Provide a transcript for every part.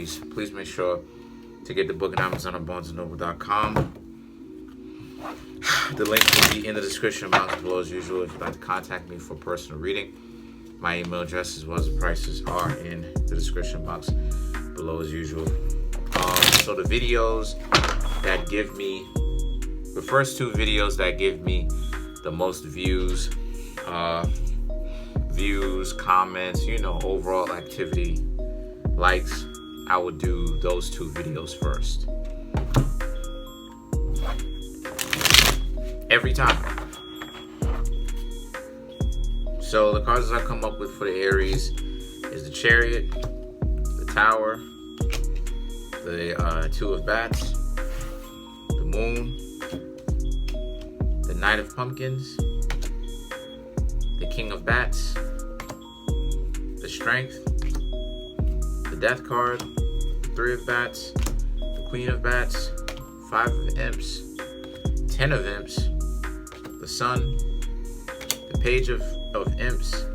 Aries. Please make sure to get the book at Amazon or BarnesandNoble.com. The link will be in the description box below as usual if you'd like to contact me for personal reading. My email address as well as the prices are in the description box below as usual. So the videos that give me, the first two videos that give me the most views, comments, overall activity, likes, I would do those two videos first. Every time. So the cards I come up with for the Aries is the Chariot, the Tower, the Two of Bats, the Moon, the Knight of Pumpkins, the King of Bats, the Strength, the Death card, the Three of Bats, the Queen of Bats, Five of Imps, 10 of Imps, the Sun, the Page of Imps,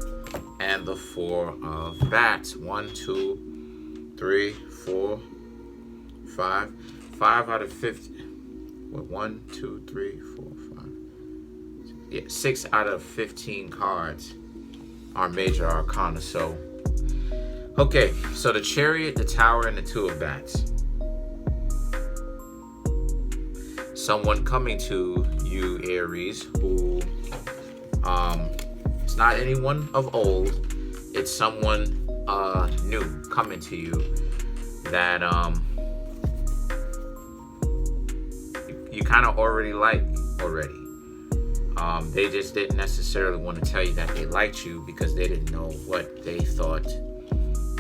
and the Four of Bats. 1, 2, 3, 4, 5. 5 out of 50. 1, 2, 3, 4, 5. Yeah, 6 out of 15 cards are major arcana. So, okay, so the Chariot, the Tower, and the Two of Bats. Someone coming to you, Aries, who it's not anyone of old, it's someone new coming to you that you kind of already like already. They just didn't necessarily want to tell you that they liked you because they didn't know what they thought.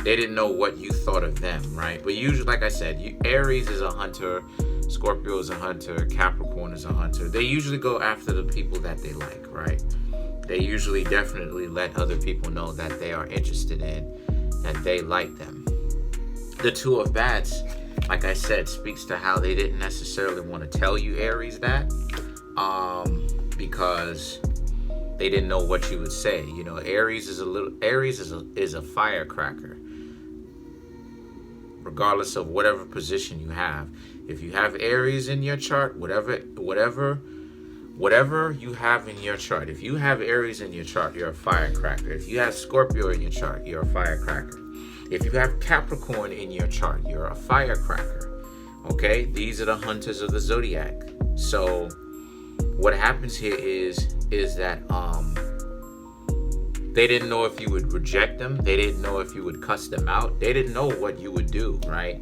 They didn't know what you thought of them, right? But usually, like I said, Aries is a hunter, Scorpio is a hunter, Capricorn is a hunter. They usually go after the people that they like, right? They usually definitely let other people know that they are interested in, that they like them. The Two of Bats, like I said, speaks to how they didn't necessarily want to tell you, Aries, that because they didn't know what you would say. Aries is a firecracker. Regardless of whatever position you have. If you have Aries in your chart, whatever you have in your chart. If you have Aries in your chart, you're a firecracker. If you have Scorpio in your chart, you're a firecracker. If you have Capricorn in your chart, you're a firecracker. Okay? These are the hunters of the zodiac. So what happens here is that they didn't know if you would reject them. They didn't know if you would cuss them out. They didn't know what you would do, right?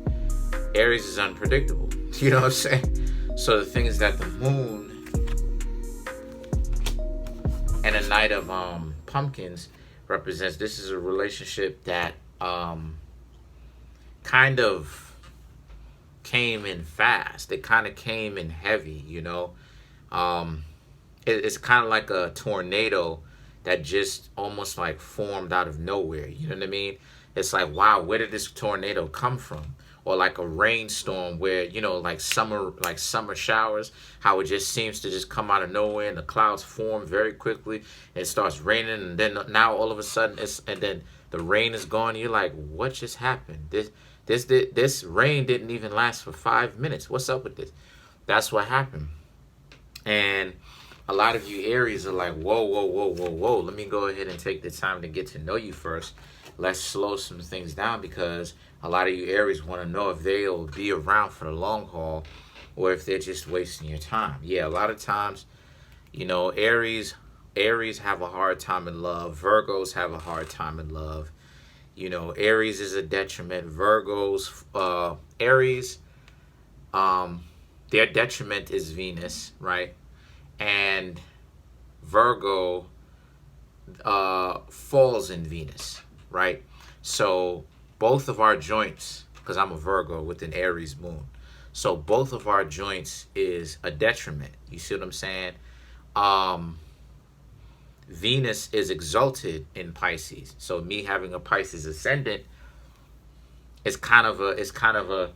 Aries is unpredictable. You know what I'm saying? So the thing is that the Moon and a Knight of Pumpkins represents, this is a relationship that kind of came in fast. It kind of came in heavy, It's kind of like a tornado that just almost like formed out of nowhere. You know what I mean? It's like, wow, where did this tornado come from? Or like a rainstorm where, like summer showers, how it just seems to just come out of nowhere and the clouds form very quickly. It starts raining and then now all of a sudden and then the rain is gone. You're like, what just happened? This rain didn't even last for 5 minutes. What's up with this? That's what happened. And a lot of you Aries are like, whoa. Let me go ahead and take the time to get to know you first. Let's slow some things down because a lot of you Aries want to know if they'll be around for the long haul or if they're just wasting your time. Yeah, a lot of times, Aries have a hard time in love. Virgos have a hard time in love. Aries is a detriment. Aries, their detriment is Venus, right? And Virgo falls in Venus, right? So both of our joints, because I'm a Virgo with an Aries moon, so both of our joints is a detriment. You see what I'm saying? Venus is exalted in Pisces. So me having a Pisces ascendant is kind of a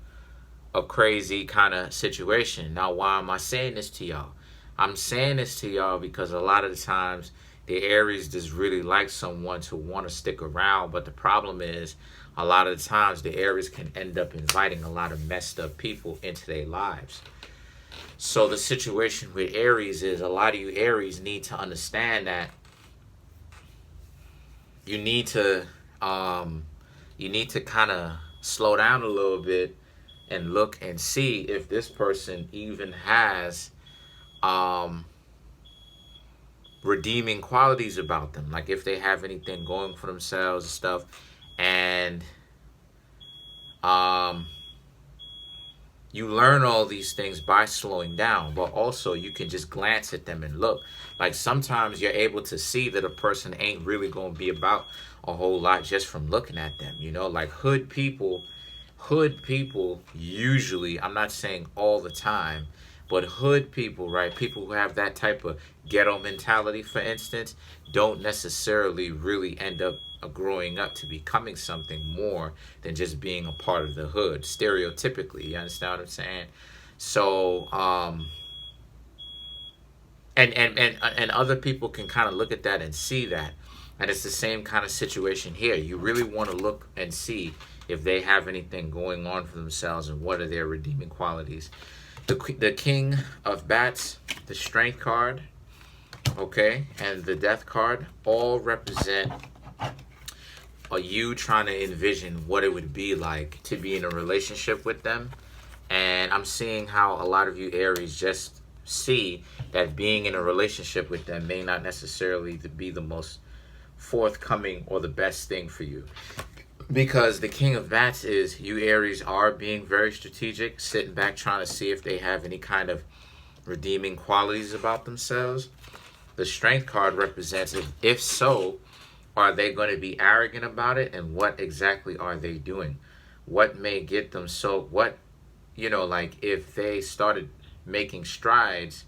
crazy kind of situation. Now, why am I saying this to y'all? I'm saying this to y'all because a lot of the times the Aries just really like someone to want to stick around, but the problem is a lot of the times the Aries can end up inviting a lot of messed up people into their lives. So the situation with Aries is, a lot of you Aries need to understand that you need to kind of slow down a little bit and look and see if this person even has redeeming qualities about them, like if they have anything going for themselves and stuff. And you learn all these things by slowing down, but also you can just glance at them and look. Like sometimes you're able to see that a person ain't really going to be about a whole lot just from looking at them, you know. Like hood people usually, I'm not saying all the time, but hood people, right, people who have that type of ghetto mentality, for instance, don't necessarily really end up growing up to becoming something more than just being a part of the hood, stereotypically. You understand what I'm saying? So and other people can kind of look at that and see that. And it's the same kind of situation here. You really want to look and see if they have anything going on for themselves and what are their redeeming qualities. The King of Bats, the Strength card, okay, and the Death card all represent you trying to envision what it would be like to be in a relationship with them. And I'm seeing how a lot of you Aries just see that being in a relationship with them may not necessarily be the most forthcoming or the best thing for you. Because the King of Bats is, you Aries are being very strategic, sitting back trying to see if they have any kind of redeeming qualities about themselves. The Strength card represents, if so, are they going to be arrogant about it? And what exactly are they doing? What may get them so, what, you know, like if they started making strides,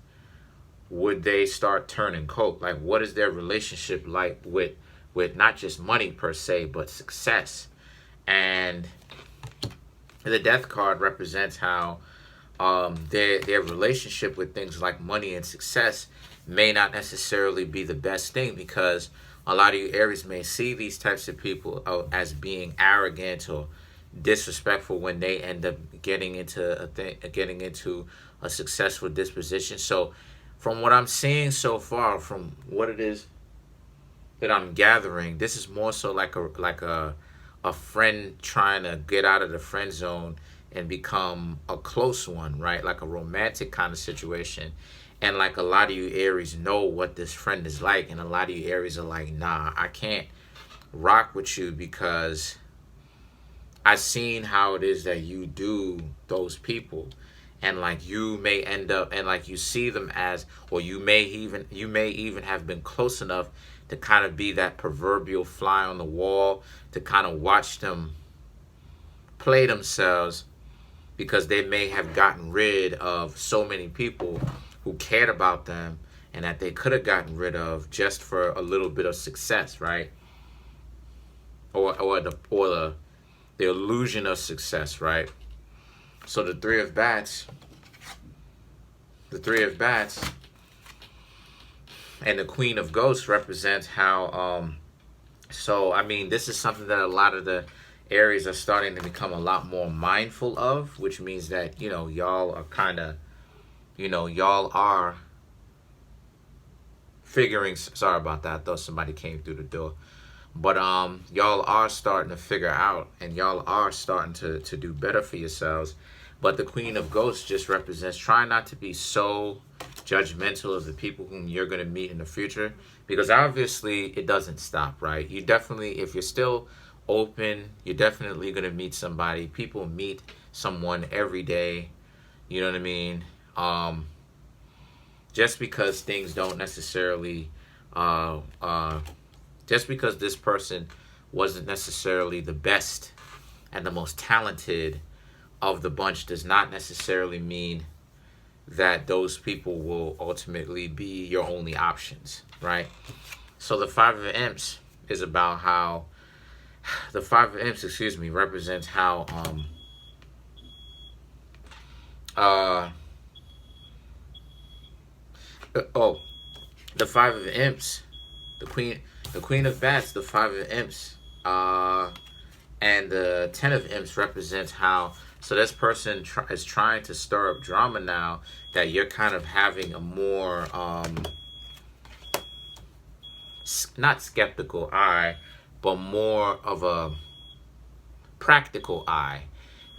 would they start turning cold? Like what is their relationship like with not just money per se, but success? And the Death card represents how their relationship with things like money and success may not necessarily be the best thing, because a lot of you Aries may see these types of people as being arrogant or disrespectful when they end up getting into a successful disposition. So from what I'm seeing so far, from what it is that I'm gathering, this is more so like a friend trying to get out of the friend zone and become a close one, right? Like a romantic kind of situation. And like a lot of you Aries know what this friend is like, and a lot of you Aries are like, nah, I can't rock with you because I've seen how it is that you do those people. And like you may end up, and like you see them as, or you may even have been close enough to kind of be that proverbial fly on the wall, to kind of watch them play themselves, because they may have gotten rid of so many people who cared about them and that they could have gotten rid of just for a little bit of success, right? Or the illusion of success, right? So the Three of Bats and the Queen of Ghosts represents how so I mean, this is something that a lot of the Aries are starting to become a lot more mindful of, which means that, you know, y'all are kind of, you know, y'all are figuring, sorry about that, I thought somebody came through the door. But y'all are starting to figure out, and y'all are starting to do better for yourselves. But the Queen of Ghosts just represents, try not to be so judgmental of the people whom you're going to meet in the future, because obviously it doesn't stop, right? You definitely, if you're still open, you're definitely going to meet somebody. People meet someone every day, you know what I mean? Just because things don't necessarily just because this person wasn't necessarily the best and the most talented of the bunch does not necessarily mean that those people will ultimately be your only options, right? So the Five of Imps is about how, the Five of Imps, excuse me, represents how the Five of Imps, the Queen of Bats, the Five of Imps And the Ten of Imps represents how, so this person is trying to stir up drama now, that you're kind of having a more, not skeptical eye, but more of a practical eye.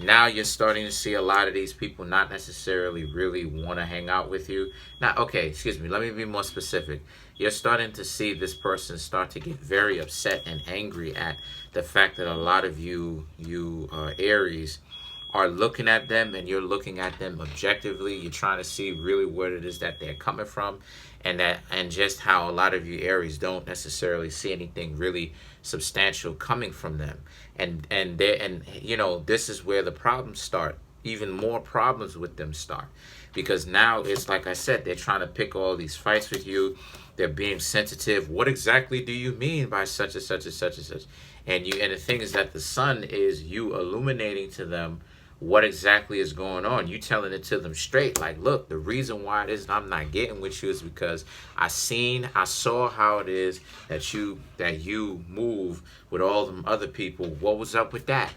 Now you're starting to see a lot of these people not necessarily really want to hang out with you. Now, okay, excuse me, let me be more specific. You're starting to see this person start to get very upset and angry at the fact that a lot of you Aries, are looking at them, and you're looking at them objectively. You're trying to see really what it is that they're coming from, and just how a lot of you Aries don't necessarily see anything really substantial coming from them. And you know, this is where the problems start. Even more problems with them start, because now it's like I said, they're trying to pick all these fights with you. They're being sensitive. What exactly do you mean by such and such and such and such? And the thing is that the sun is you illuminating to them what exactly is going on. You telling it to them straight, like, look, the reason why it is I'm not getting with you is because I saw how it is that you move with all them other people. What was up with that?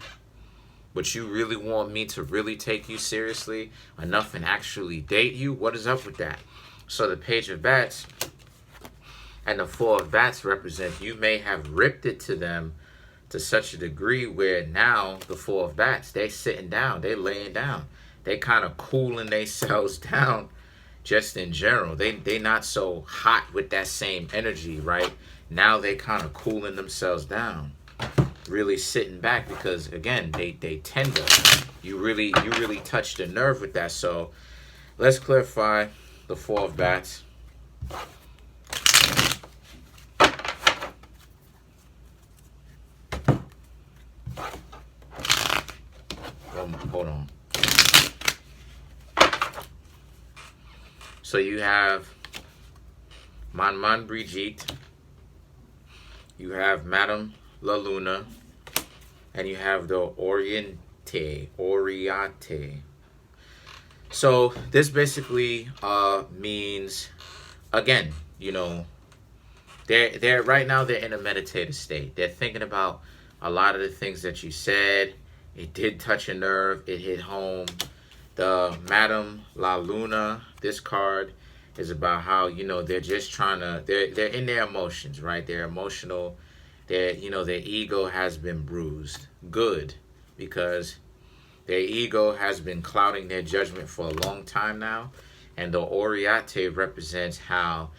But you really want me to really take you seriously enough and actually date you? What is up with that? So the Page of Bats and the Four of Bats represent you may have ripped it to them to such a degree where now the Four of Bats, they sitting down, they laying down, they kind of cooling themselves down. Just in general, they not so hot with that same energy, right? Now they kind of cooling themselves down, really sitting back, because again, they tender. You really touched the nerve with that. So let's clarify the Four of Bats. Hold on. So you have Man Brigitte, you have Madame La Luna, and you have the Oriente. So this basically means, again, you know, they're right now they're in a meditative state. They're thinking about a lot of the things that you said. It did touch a nerve. It hit home. The Madame La Luna, this card is about how, you know, they're just trying to, they're in their emotions, right? They're emotional. They're, you know, their ego has been bruised. Good, because their ego has been clouding their judgment for a long time now. And the Oriate represents how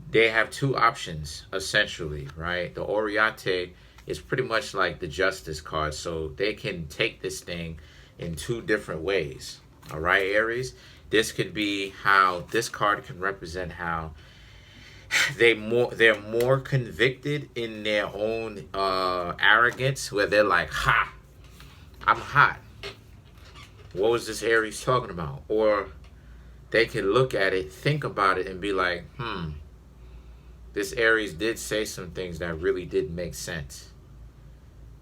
they have two options, essentially, right? The Oriate is pretty much like the Justice card. So they can take this thing in two different ways. All right, Aries? This could be how this card can represent how they're more convicted in their own arrogance, where they're like, ha, I'm hot. What was this Aries talking about? Or they can look at it, think about it, and be like, this Aries did say some things that really did make sense.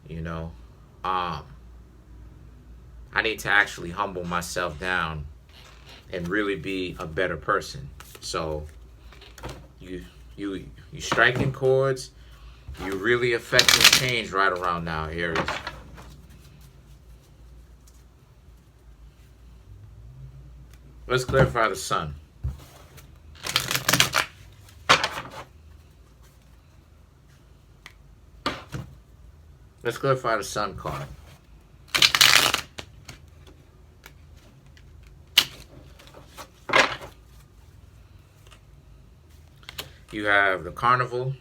You know, I need to actually humble myself down and really be a better person. So you striking chords, you really affecting change right around now, Aries. Let's clarify the sun. Let's clarify the sun card. You have the Carnival,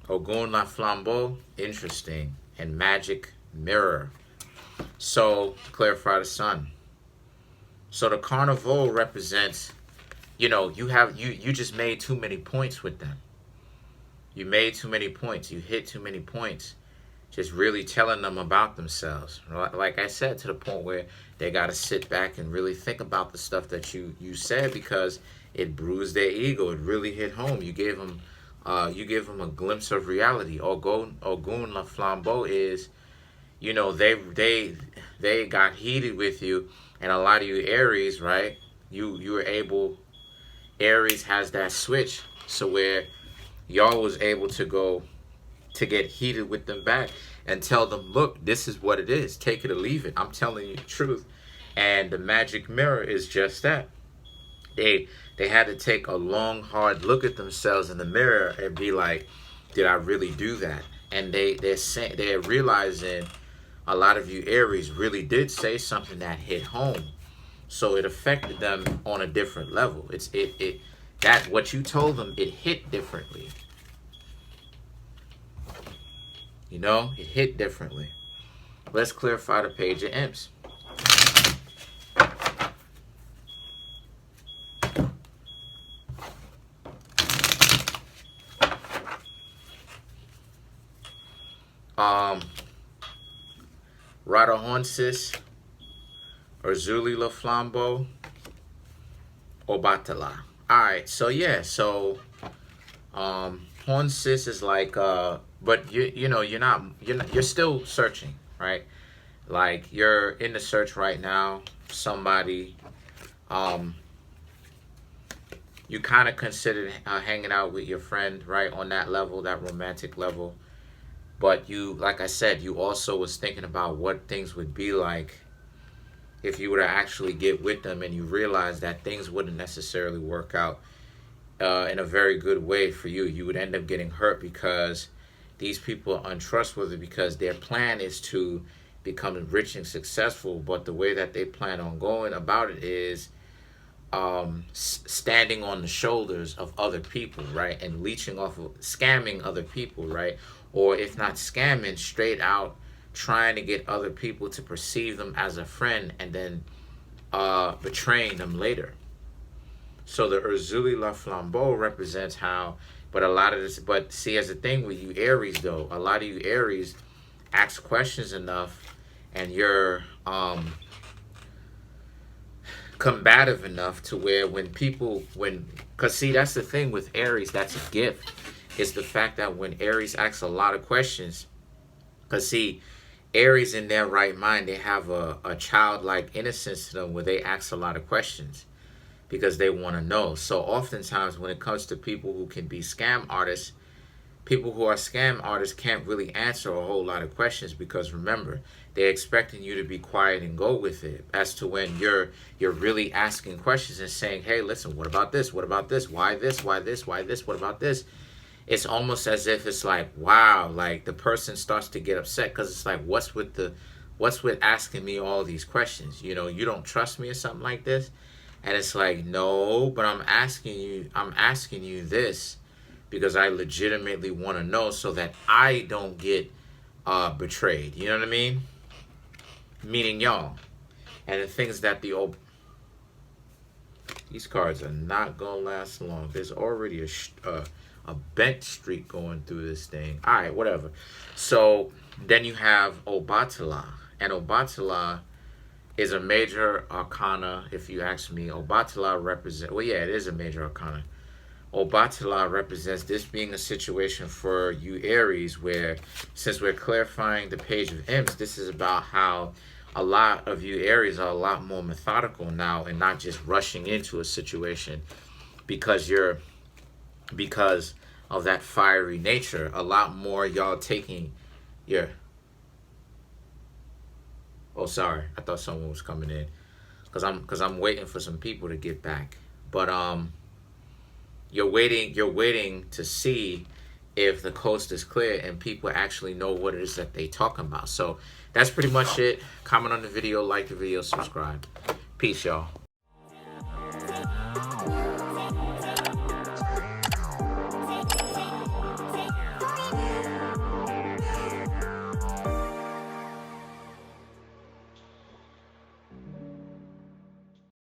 Ogun La Flambeau, interesting, and Magic Mirror. So, clarify the sun. So the Carnival represents, you know, you just made too many points with them. You made too many points. You hit too many points. Just really telling them about themselves. Like I said, to the point where they got to sit back and really think about the stuff that you said, because it bruised their ego. It really hit home. You gave them a glimpse of reality. Ogun La Flambeau is, you know, they got heated with you, and a lot of you Aries, right? You were able, Aries has that switch, so where y'all was able to go to get heated with them back, and tell them, look, this is what it is. Take it or leave it. I'm telling you the truth. And the magic mirror is just that. They had to take a long, hard look at themselves in the mirror and be like, did I really do that? And they're realizing a lot of you Aries really did say something that hit home. So it affected them on a different level. That what you told them, it hit differently. You know, it hit differently. Let's clarify the Page of Imps. Radahonsis, Urzuli La Flambeau, Obatala. Alright, so yeah, so Honsis is like but you're still searching, right? Like you're in the search right now. Somebody you kind of considered hanging out with your friend, right, on that level, that romantic level. But you, like I said, you also was thinking about what things would be like if you were to actually get with them, and you realize that things wouldn't necessarily work out in a very good way for you. You would end up getting hurt because these people are untrustworthy, because their plan is to become rich and successful, but the way that they plan on going about it is standing on the shoulders of other people, right, and leeching off of, scamming other people, right, or if not scamming, straight out trying to get other people to perceive them as a friend and then betraying them later. So the Urzuli La Flambeau represents how, but a lot of this, but see, as a thing with you Aries though, a lot of you Aries ask questions enough, and you're combative enough to where because see, that's the thing with Aries, that's a gift, is the fact that when Aries asks a lot of questions, because see, Aries in their right mind, they have a childlike innocence to them where they ask a lot of questions because they want to know. So oftentimes when it comes to people who can be scam artists, people who are scam artists can't really answer a whole lot of questions, because remember, they're expecting you to be quiet and go with it, as to when you're really asking questions and saying, hey, listen, what about this? What about this? Why this? Why this? Why this? What about this? It's almost as if it's like, wow, like the person starts to get upset because it's like, what's with asking me all these questions? You know, you don't trust me or something like this? And it's like, no, but I'm asking you this because I legitimately want to know so that I don't get betrayed. You know what I mean? Meaning y'all. And the things that these cards are not going to last long. There's already a bent streak going through this thing. All right, whatever. So then you have Obatala. And Obatala is a major arcana, if you ask me. Obatala represents, well, yeah, it is a major arcana. Obatala represents this being a situation for you Aries where, since we're clarifying the Page of Imps, this is about how a lot of you Aries are a lot more methodical now and not just rushing into a situation because of that fiery nature. A lot more y'all taking your... Oh, sorry. I thought someone was coming in. Because I'm waiting for some people to get back. But you're waiting to see if the coast is clear and people actually know what it is that they talking about. So that's pretty much it. Comment on the video, like the video, subscribe. Peace, y'all.